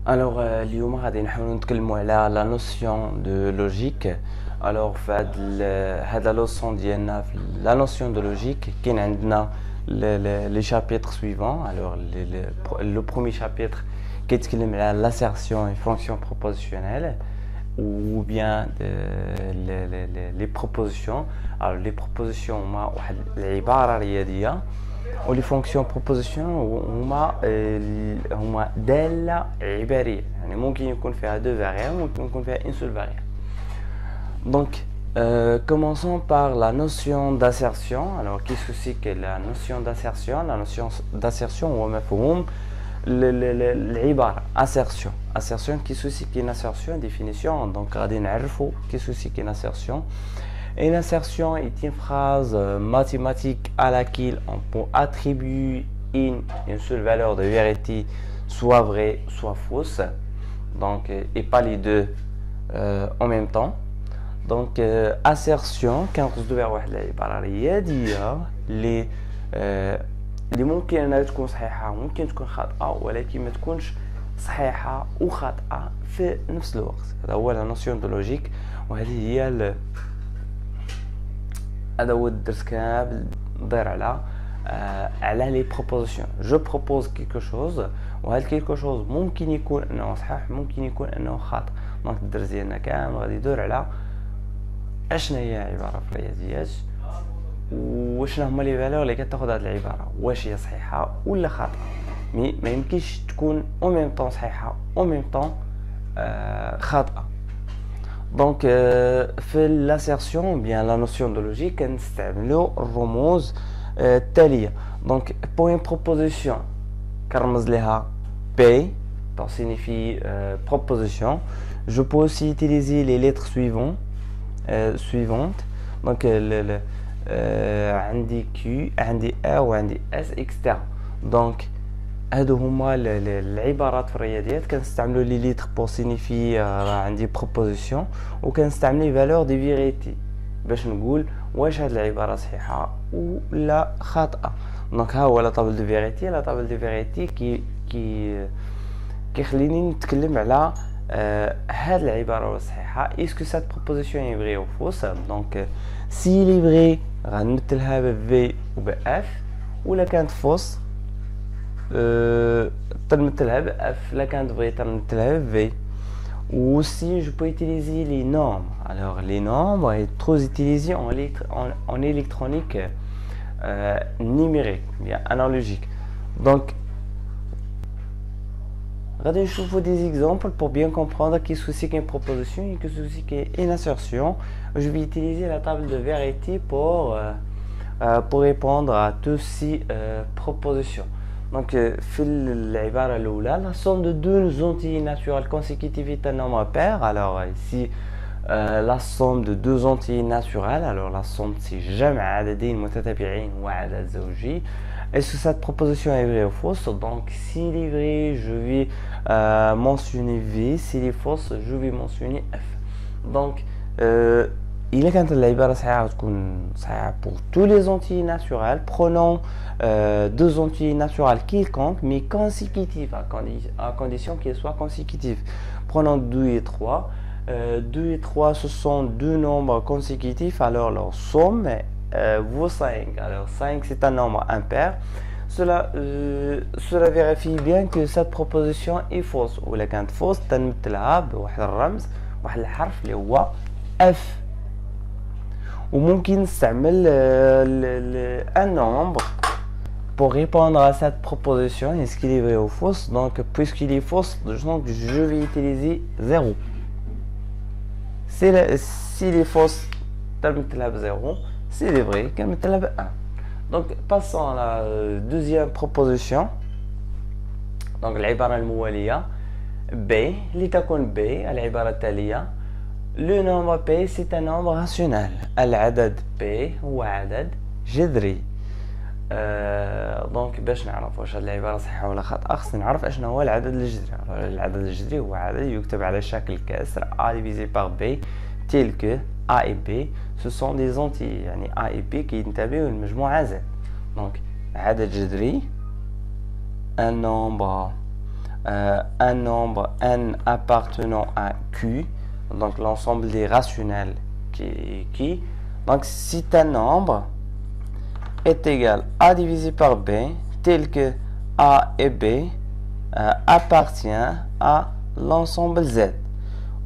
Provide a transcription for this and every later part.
اليوم غادي نحاولوا نتكلموا على لا نوسيون دو لوجيك. في هاد لا لوسون ديالنا في لا نوسيون دو لوجيك كاين عندنا لي شابيتر سويفون. لو بروميير شابيتر كيتكلم على لاسيرسيون اي فونكسيون بروبوزيسيونيل ou bien les propositions. Les propositions هما واحد العبارة رياضية، ولي فونكسيون بروبوزيسيون هما دالة عبارية، يعني ممكن يكون فيها دو فاريابل، ممكن يكون فيها ان سول فاريابل. Donc, commençons par la notion d'assertion. Alors, qu'est-ce que c'est que la notion d'assertion? La notion d'assertion هو مفهوم العبارة assertion. Assertion, qu'est-ce que c'est qu'une assertion? Définition. Donc, غادي نعرفوا qu'est-ce que c'est qu'une assertion. Une assertion est une phrase mathématique à laquelle on peut attribuer une seule valeur de vérité, soit vraie, soit fausse. Donc, et pas les deux en même temps. Donc, assertion كنقصدوا بها واحد العبارة رياضية اللي ممكن انها تكون صحيحة، ممكن تكون خاطئة، ولكن ما تكونش صحيحة وخاطئة في نفس الوقت. هذا هو لا نوسيون دو لوجيك، وهذه هي هذا هو الدرس كامل داير على لي بروبوزيسيون. جو بروبوز كيلكو شوز، وهذا كيلكو شوز ممكن يكون انه صحيح، ممكن يكون انه خاطئ. دونك الدرس ديالنا كامل غادي يدور على اشنا هي عبارة في الرياضيات، وشنا هما لي فالور اللي كتاخد هاد العبارة، واش هي صحيحة ولا خاطئة. ما يمكنش تكون او ميم طون صحيحة او ميم طون خاطئة. دونك في لاسيرسيون بيان لا نوسيون دو لوجيك كنستعملوا الرموز التالية. دونك بوين بروبوزيسيون كنرمز لها بي pour signifier proposition. Je peux aussi utiliser les lettres suivantes. Donc عندي Q، عندي A وعندي S etc. Donc هادو هما العبارات في الرياضيات كنستعملوا لي ليتر بور سينيفي عندي بروبوزيسيون، وكنستعمل لي فالور دي فيريتي باش نقول واش هاد العباره صحيحه ولا خاطئه. دونك ها هو لا طابل دو فيريتي. لا طابل دو فيريتي كيخليني نتكلم على هاد العباره صحيحه، اسكو سات بروبوزيسيون اي فري او فوس. دونك سي لي فري غنمثلها ب في و ب اف، ولا كانت فوس تنمثلها ب اف، لا كانت فري تنمثلها ب في. Aussi, je peux utiliser les nombres. Alors, les nombres sont trop utilisés en électronique numérique, bien analogique. Donc, regardez, je vous des exemples pour bien comprendre qu'est-ce que c'est qu'une proposition et qu'est-ce que c'est qu'une assertion. Je vais utiliser la table de vérité pour répondre à toutes ces propositions. Donc, في العبارة الأولى la somme de deux entiers naturels consécutifs est un nombre pair. Alors ici la somme de deux entiers naturels. Alors la somme c'est جمع عددين متتابعين وعدد زوجي. Est-ce que cette proposition est vraie ou fausse? Donc s'il est vrai, je vais mentionner V. S'il est fausse, je vais mentionner F. Donc إلا كانت العبارة صحيحة تكون صحيحة pour tous les entiers naturels. Prenons deux entiers naturels quelconques mais consécutifs, à condition qu'ils soient consécutifs. Prenons 2 et 3. 2 et 3 ce sont deux nombres consécutifs, alors leur somme vaut 5. Alors 5 c'est un nombre impair. Cela vérifie bien que cette proposition est fausse. ولا كانت fausse تنمثلها بواحد الرمز، واحد الحرف اللي هو F. وممكن نستعمل un nombre pour répondre à cette proposition. Est-ce qu'il est vrai ou faux? Donc puisqu'il est faux, donc je vais utiliser 0. S'il est faux, كنمثلها ب 0. S'il est vrai, كنمثلها ب 1. Donc passons à la deuxième proposition. Donc العبارة الموالية B لتكن B العبارة التالية. Le nombre P c'est un nombre rationnel. العدد P هو عدد جذري. دونك باش نعرف واش هاد العبارة صحيحة ولا خاطئة خصنا نعرف اشنا هو العدد الجذري. العدد الجذري هو عدد يكتب على شكل كسر A divisé par B tel que A et B ce sont des entiers، يعني A et B كينتميو للمجموعة Z. دونك عدد جذري un nombre un nombre n appartenant à Q, donc l'ensemble des rationnels qui. Donc si un nombre est égal à divisé par b, tel que a et b appartient à l'ensemble z,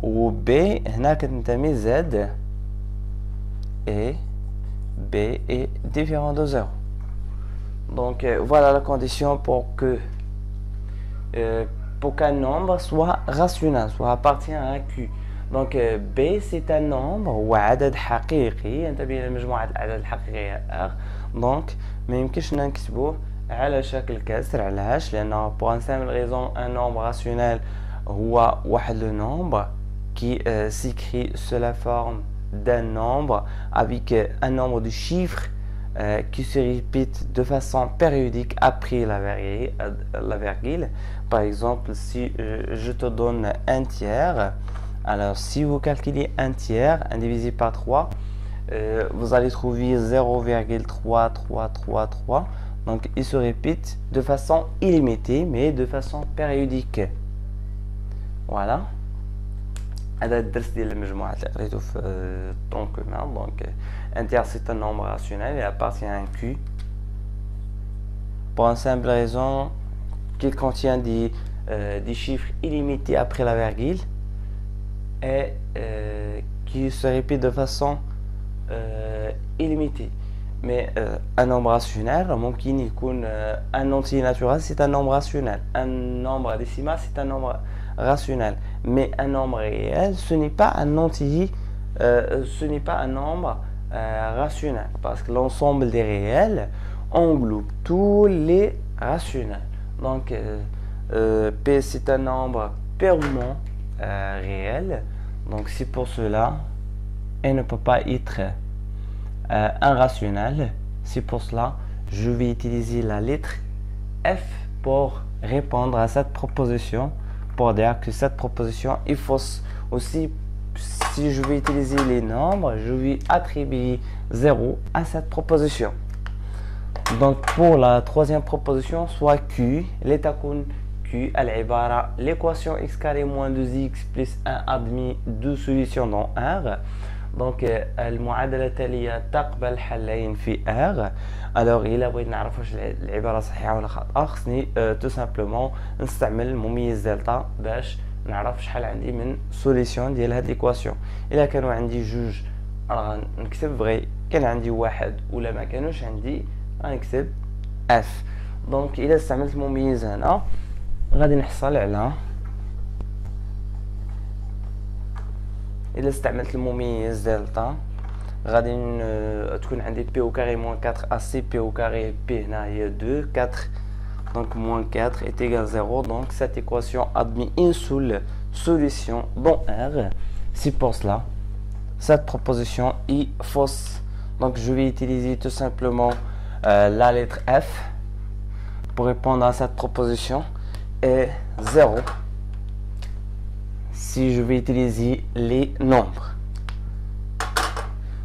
où b هنا كتنتمي z et b est différent de 0. Donc voilà la condition pour qu'un nombre soit rationnel, soit appartient à Q. Donc B c'est un nombre وعدد حقيقي ينتمي إلى مجموعة الأعداد الحقيقية R. Donc ما يمكنش نكتبوه على شكل كسر. علاش؟ لأنه pour une simple raison un nombre rationnel هو واحد le nombre qui s'écrit sous la forme d'un nombre avec un nombre de chiffres qui se répète de façon périodique après la virgule. Par exemple, si je te donne un tiers, alors si vous calculez un tiers divisé par 3, vous allez trouver 0,3333. Donc il se répète de façon illimitée mais de façon périodique. Voilà. هذا الدرس ديال المجموعات اللي قريته في الطون كومان. دونك un tiers c'est un nombre rationnel, il appartient à un Q pour une simple raison qu'il contient des chiffres illimités après la virgule et qui se répètent de façon illimitée. Mais un nombre rationnel ممكن يكون un entier naturel, c'est un nombre rationnel. Un nombre décimal, c'est un nombre rationnel. Mais un nombre réel, ce n'est pas un entier, ce n'est pas un nombre rationnel, parce que l'ensemble des réels englobe tous les rationnels. Donc P c'est un nombre purement réel. Donc c'est pour cela elle ne peut pas être un rationnel. C'est pour cela je vais utiliser la lettre F pour répondre à cette proposition, pour dire que cette proposition est fausse. Aussi, si je vais utiliser les nombres, je vais attribuer 0 à cette proposition. Donc pour la troisième proposition, soit Q, لتكن Q العبارة l'équation x carré moins 2x plus 1 admis de solution dans R. Donc المعادلة التالية تقبل حلين في R. Alors إلا بغيت نعرف واش العبارة صحيحة ولا خاطئة، خصني tout simplement نستعمل المميز دلتا باش نعرف شحال عندي من سوليسيون ديال هاد ليكواسيون. الا كانوا عندي جوج راه نكتب فغي، كان عندي واحد ولا ما كانوش عندي غنكتب اف. دونك الا استعملت المميز هنا غادي نحصل على، الا استعملت المميز دلتا غادي تكون عندي بي او كاري موان 4 ا سي بي او كاري بي هنا هي 2 4. Donc moins 4 est égal à 0. Donc cette équation admet une seule solution dans R. C'est pour cela cette proposition est fausse. Donc je vais utiliser tout simplement la lettre F pour répondre à cette proposition et 0 si je vais utiliser les nombres.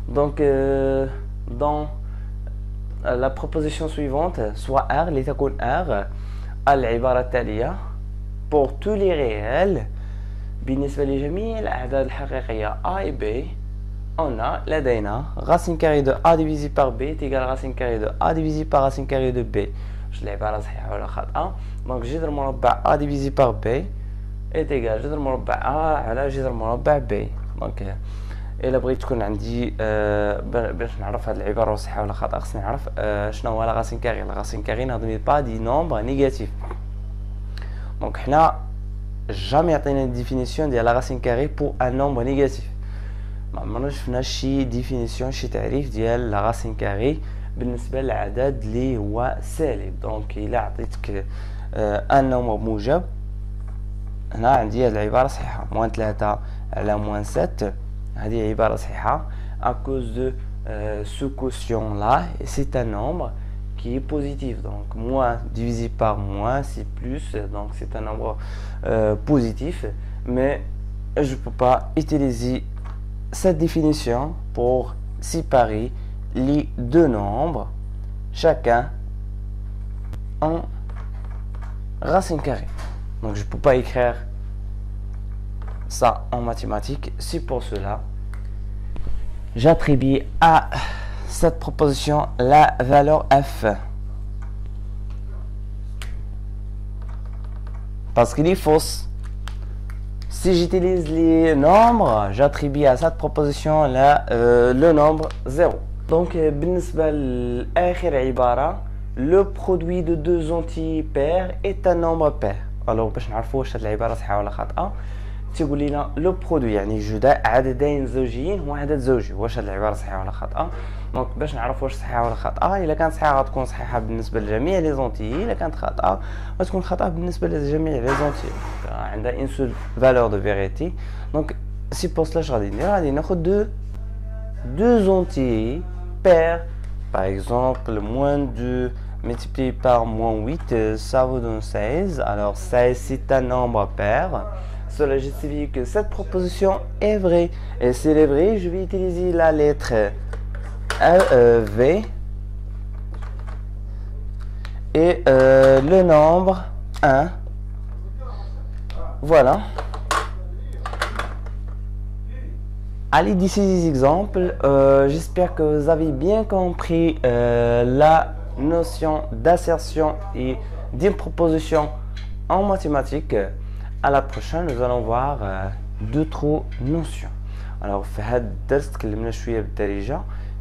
Donc dans la proposition suivante, soit R لتكون R العبارة التالية pour tous les réels بالنسبة لجميع الأعداد الحقيقية A et B on a لدينا racine carrée de A divisé par B est égal à racine carrée de A divisé par racine carrée de B. واش العبارة صحيحة ولا خاطئة؟ donc جذر مربع A divisé par B est égal جذر مربع A على جذر مربع B. donc الا بغيت تكون عندي باش نعرف هاد العباره صحيحه ولا خاطئه خصني نعرف شنو هو لا راسين كاري. لا راسين كاري نهضر با دي نومبر نيجاتيف. دونك حنا جامي عطينا ديفينيسيون ديال لا راسين كاري بور ان نومبر نيجاتيف. ما عمرنا شفنا شي ديفينيسيون شي تعريف ديال لا راسين كاري بالنسبه للعدد اللي هو سالب. دونك الا عطيتك ان نومبر موجب هنا عندي هاد العباره صحيحه موان 3 على موان 7 هذه عبارة صحيحة à cause de ce quotient là, et c'est un nombre qui est positif. Donc moins divisé par moins c'est plus, donc c'est un nombre positif. Mais je peux pas utiliser cette définition pour séparer les deux nombres chacun en racine carrée. Donc je ne peux pas écrire ça en mathématiques. C'est pour cela j'attribue à cette proposition la valeur f. Parce qu'il est fausse. Si j'utilise les nombres, j'attribue à cette proposition le nombre 0. Donc, بالنسبة لآخر عبارة, le produit de deux entiers pairs est un nombre pair. Alors, باش نعرفوا واش هاد العبارة صحيحة ولا خاطئة, تيقول لنا لو برودوي يعني عددين زوجيين هو عدد زوجي. واش هاد العبارة صحيحة ولا خاطئة؟ دونك باش نعرف واش صحيحة ولا خاطئة, إلا كانت صحيحة غتكون صحيحة بالنسبة لجميع لي زونتي, إلا كانت خاطئة غتكون خاطئة بالنسبة لجميع لي زونتي. عندها une seule valeur de vérité. Donc si pour cela je غادي ندير, غادي ناخد deux entiers pairs. Par exemple, moins 2 multiplié par moins 8, ça vous donne 16. Alors 16 c'est un nombre pair. Cela justifie que cette proposition est vraie. Et si elle est vraie, je vais utiliser la lettre V et le nombre 1. Voilà. Allez, d'ici des exemples, j'espère que vous avez bien compris la notion d'assertion et d'une proposition en mathématiques. À la prochaine, nous allons voir d'autres notions. Alors في هذا الدرس تكلمنا شويه بالدارجه.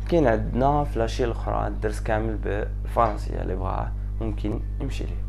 كاين عندنا في لاشي الاخرى الدرس كامل بالفرنسيه اللي بغاه ممكن يمشي ليه.